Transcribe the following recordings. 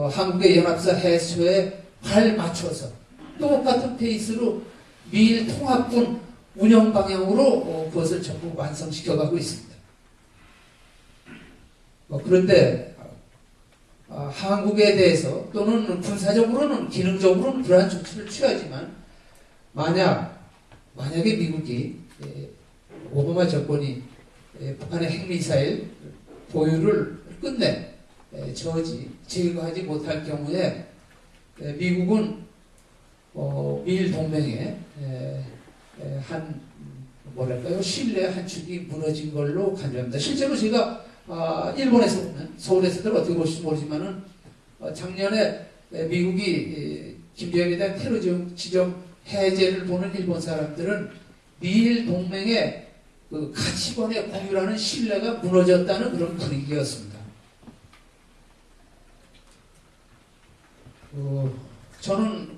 한국의 연합사 해수에 발 맞춰서 똑같은 페이스로 미일 통합군 운영 방향으로 그것을 전부 완성시켜가고 있습니다. 그런데 한국에 대해서 또는 군사적으로는 기능적으로는 그러한 조치를 취하지만 만약에 미국이 오바마 정권이 북한의 핵미사일 보유를 끝내 제거하지 못할 경우에 미국은 미일 동맹의 신뢰 한 축이 무너진 걸로 간주합니다. 실제로 제가 일본에서 보면 서울에서들 어떻게 보실지 모르지만은 작년에 미국이 김정일에 대한 테러 지정 해제를 보는 일본 사람들은 미일 동맹의 그 가치관의 공유라는 신뢰가 무너졌다는 그런 분위기였습니다. 저는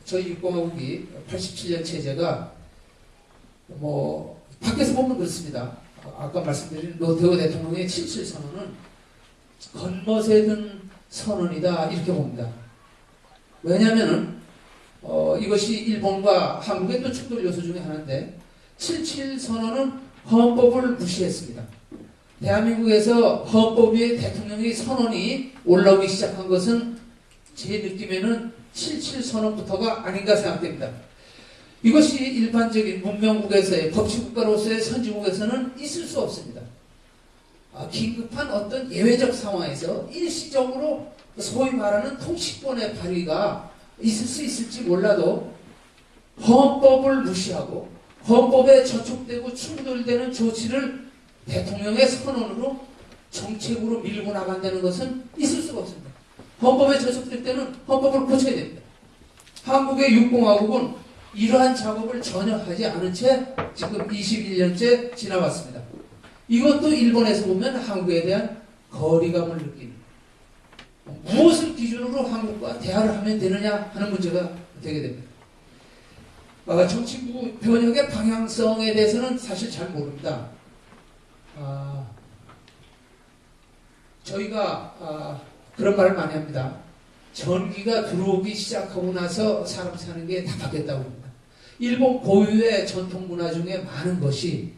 저희 육공화국이 87년 체제가 밖에서 보면 그렇습니다. 아까 말씀드린 노태우 대통령의 77선언은 겉멋에 든 선언이다 이렇게 봅니다. 왜냐하면은 이것이 일본과 한국의 또 충돌 요소 중에 하나인데 77선언은 헌법을 무시했습니다. 대한민국에서 헌법 위에 대통령의 선언이 올라오기 시작한 것은 제 느낌에는 77선언부터가 아닌가 생각됩니다. 이것이 일반적인 문명국에서의 법치국가로서의 선진국에서는 있을 수 없습니다. 긴급한 어떤 예외적 상황에서 일시적으로 소위 말하는 통치권의 발휘가 있을 수 있을지 몰라도 헌법을 무시하고 헌법에 저촉되고 충돌되는 조치를 대통령의 선언으로 정책으로 밀고 나간다는 것은 있을 수가 없습니다. 헌법에 저촉될 때는 헌법을 고쳐야 됩니다. 한국의 육공화국은 이러한 작업을 전혀 하지 않은 채 지금 21년째 지나왔습니다. 이것도 일본에서 보면 한국에 대한 거리감을 느끼는, 무엇을 기준으로 한국과 대화를 하면 되느냐 하는 문제가 되게 됩니다. 정치부 변혁의 방향성에 대해서는 사실 잘 모릅니다. 저희가 그런 말을 많이 합니다. 전기가 들어오기 시작하고 나서 사람 사는 게 다 바뀌었다고 합니다. 일본 고유의 전통 문화 중에 많은 것이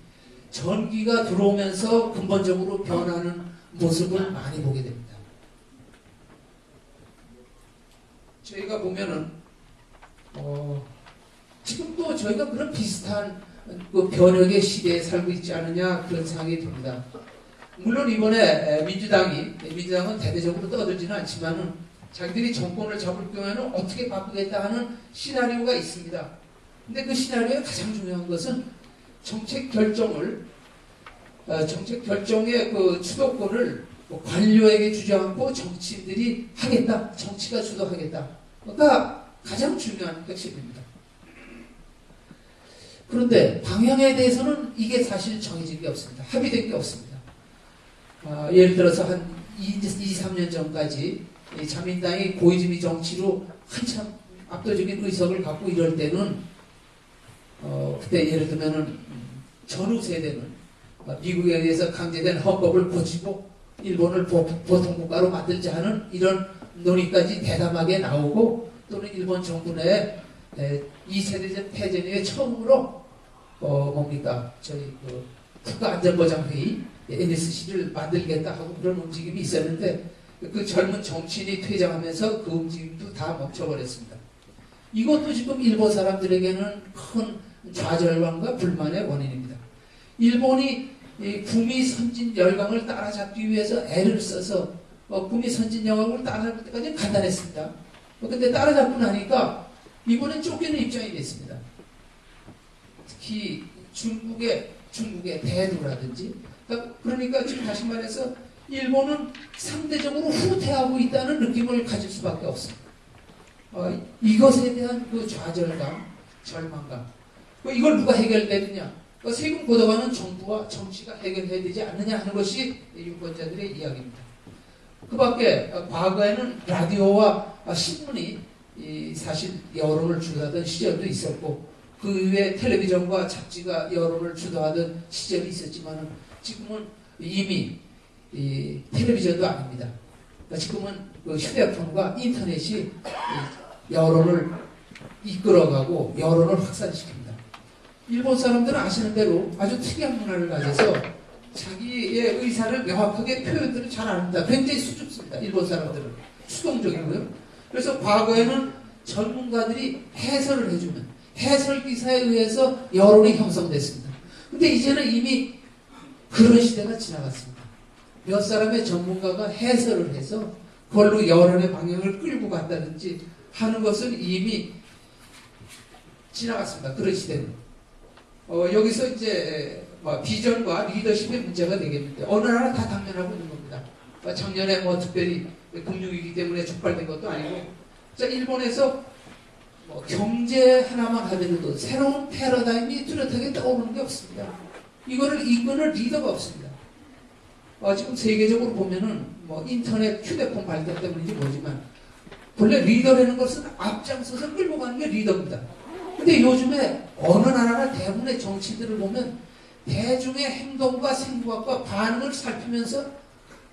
전기가 들어오면서 근본적으로 변하는 모습을 많이 보게 됩니다. 저희가 보면은 지금도 저희가 그런 비슷한 그 변혁의 시대에 살고 있지 않느냐 그런 생각이 듭니다. 물론 이번에 민주당은 대대적으로 떠들지는 않지만은 자기들이 정권을 잡을 경우에는 어떻게 바꾸겠다 하는 시나리오가 있습니다. 근데 그 시나리오의 가장 중요한 것은 정책 결정의 그 주도권을 관료에게 주지 않고 정치인들이 하겠다, 정치가 주도하겠다. 그러니까 가장 중요한 핵심입니다. 그런데 방향에 대해서는 이게 사실 정해진 게 없습니다. 합의된 게 없습니다. 예를 들어서 한 2, 3년 전까지 자민당이 고이즈미 정치로 한참 압도적인 의석을 갖고 이럴 때는 그때 예를 들면은 전후 세대는 미국에 의해서 강제된 헌법을 고치고 일본을 보통국가로 만들자 하는 이런 논의까지 대담하게 나오고, 또는 일본 정부 내에 2세대전 패전 이후에 처음으로 저희 국가안전보장회의 NSC를 만들겠다 하고 그런 움직임이 있었는데 그 젊은 정치인이 퇴장하면서 그 움직임도 다 멈춰버렸습니다. 이것도 지금 일본 사람들에게는 큰 좌절감과 불만의 원인입니다. 일본이 구미 선진 열강을 따라잡기 위해서 애를 써서 구미 선진 열강을 따라잡을 때까지 간단했습니다. 근데 따라잡고 나니까 이번엔 쫓기는 입장이 됐습니다. 특히 중국의 대두라든지, 그러니까 지금 다시 말해서 일본은 상대적으로 후퇴하고 있다는 느낌을 가질 수밖에 없습니다. 이것에 대한 그 좌절감, 절망감, 이걸 누가 해결되느냐? 세금 걷어가는 정부와 정치가 해결해야 되지 않느냐 하는 것이 유권자들의 이야기입니다. 그 밖에 과거에는 라디오와 신문이 사실 여론을 주도하던 시절도 있었고, 그 이후에 텔레비전과 잡지가 여론을 주도하던 시절이 있었지만 지금은 이미 텔레비전도 아닙니다. 지금은 그 휴대폰과 인터넷이 여론을 이끌어가고 여론을 확산시킵니다. 일본 사람들은 아시는 대로 아주 특이한 문화를 가져서 자기의 의사를 명확하게 표현들을 잘 합니다. 굉장히 수줍습니다. 일본 사람들은 수동적이고요. 그래서 과거에는 전문가들이 해설을 해주면 해설 기사에 의해서 여론이 형성됐습니다. 근데 이제는 이미 그런 시대가 지나갔습니다. 몇 사람의 전문가가 해설을 해서 그걸로 여론의 방향을 끌고 갔다든지 하는 것은 이미 지나갔습니다. 그런 시대는. 여기서 이제 비전과 리더십의 문제가 되겠는데 어느 나라 다 당면하고 있는 겁니다. 작년에 특별히 금융위기 때문에 촉발된 것도 아니고, 자, 일본에서 경제 하나만 하더라도 새로운 패러다임이 뚜렷하게 떠오르는 게 없습니다. 이거를 이끄는 리더가 없습니다. 지금 세계적으로 보면은 인터넷, 휴대폰 발달 때문인지 모르지만 본래 리더라는 것은 앞장서서 끌고 가는 게 리더입니다. 근데 요즘에 어느 나라나 대부분의 정치들을 보면 대중의 행동과 생각과 반응을 살피면서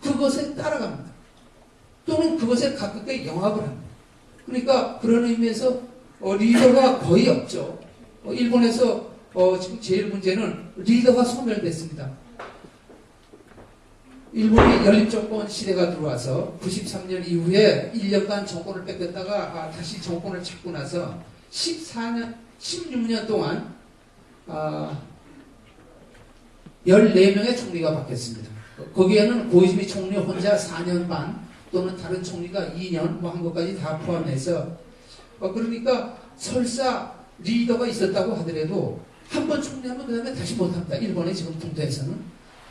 그것에 따라갑니다. 또는 그것에 가깝게 영합을 합니다. 그러니까 그런 의미에서 리더가 거의 없죠. 일본에서 지금 제일 문제는 리더가 소멸됐습니다. 일본이 연립정권 시대가 들어와서 93년 이후에 1년간 정권을 뺏겼다가 다시 정권을 찾고 나서 16년 동안 14명의 총리가 바뀌었습니다. 거기에는 고이즈미 총리 혼자 4년 반 또는 다른 총리가 2년 한 것까지 다 포함해서 그러니까 설사 리더가 있었다고 하더라도 한 번 총리하면 그 다음에 다시 못합니다. 일본의 지금 통도에서는.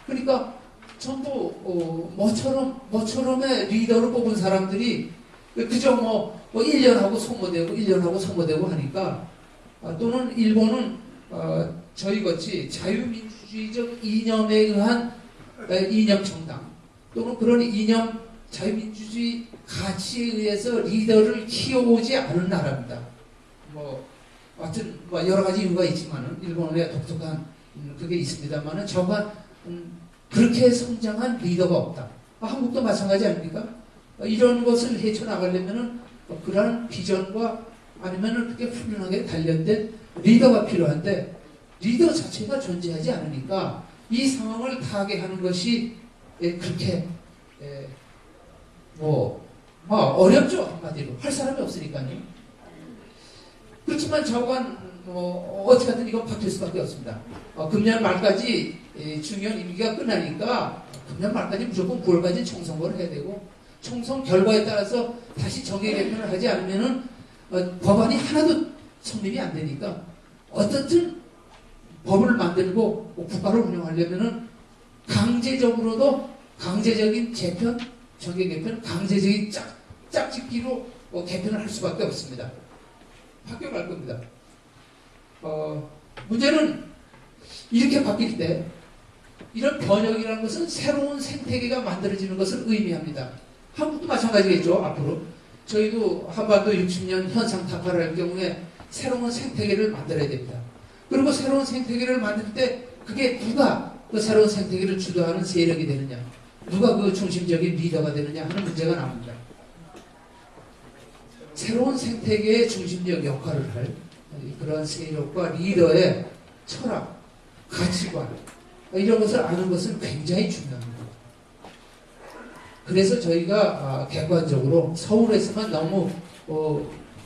그러니까 전부 모처럼의 리더로 뽑은 사람들이 그저 1년 하고 소모되고 1년 하고 소모되고 하니까 또는 일본은 저희같이 자유민주주의적 이념에 의한 이념 정당 또는 그런 이념 자유민주주의 가치에 의해서 리더를 키워오지 않은 나라입니다. 하여튼 여러 가지 이유가 있지만은 일본의 독특한 그게 있습니다만은 저가 그렇게 성장한 리더가 없다. 한국도 마찬가지 아닙니까? 이런 것을 헤쳐나가려면은 그러한 비전과 아니면은 그렇게 훌륭하게 단련된 리더가 필요한데 리더 자체가 존재하지 않으니까 이 상황을 타개하는 것이 그렇게 어렵죠. 한마디로 할 사람이 없으니까요. 그렇지만 저건 어떻게 하든 이건 바뀔 수밖에 없습니다. 금년 말까지 중요한 임기가 끝나니까 금년 말까지 무조건 9월까지 총선거를 해야 되고 총선 결과에 따라서 다시 정계 개편을 하지 않으면은 법안이 하나도 성립이 안 되니까 어떻든 법을 만들고 국가를 운영하려면은 강제적인 재편, 정계 개편, 강제적인 짝짓기로 개편을 할 수밖에 없습니다. 바뀌어갈 겁니다. 문제는 이렇게 바뀔 때 이런 변혁이라는 것은 새로운 생태계가 만들어지는 것을 의미합니다. 한국도 마찬가지겠죠. 앞으로 저희도 한반도 60년 현상 타파를 할 경우에 새로운 생태계를 만들어야 됩니다. 그리고 새로운 생태계를 만들 때 그게 누가 그 새로운 생태계를 주도하는 세력이 되느냐, 누가 그 중심적인 리더가 되느냐 하는 문제가 나옵니다. 새로운 생태계의 중심적 역할을 할 그런 세력과 리더의 철학, 가치관 이런 것을 아는 것은 굉장히 중요합니다. 그래서 저희가 객관적으로 서울에서만 너무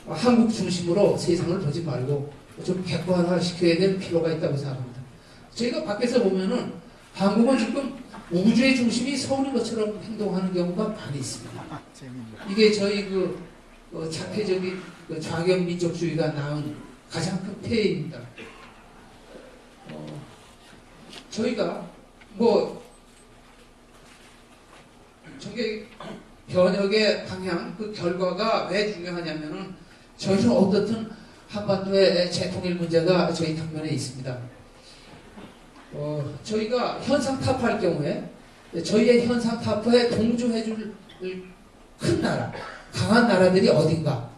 한국 중심으로 세상을 보지 말고 좀 객관화시켜야 될 필요가 있다고 생각합니다. 저희가 밖에서 보면은 한국은 지금 우주의 중심이 서울인 것처럼 행동하는 경우가 많이 있습니다. 이게 저희 자폐적인 좌경 민족주의가 낳은 가장 큰 폐해입니다. 저희가 저게 변혁의 방향, 그 결과가 왜 중요하냐면은 저희는 어떻든 한반도의 재통일 문제가 저희 당면에 있습니다. 저희가 현상 타파할 경우에 저희의 현상 타파에 동조해줄 큰 나라, 강한 나라들이 어딘가?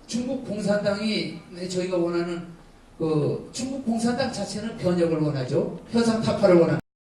중국 공산당이 저희가 원하는 중국 공산당 자체는 변혁을 원하죠. 현상 타파를 원합니다.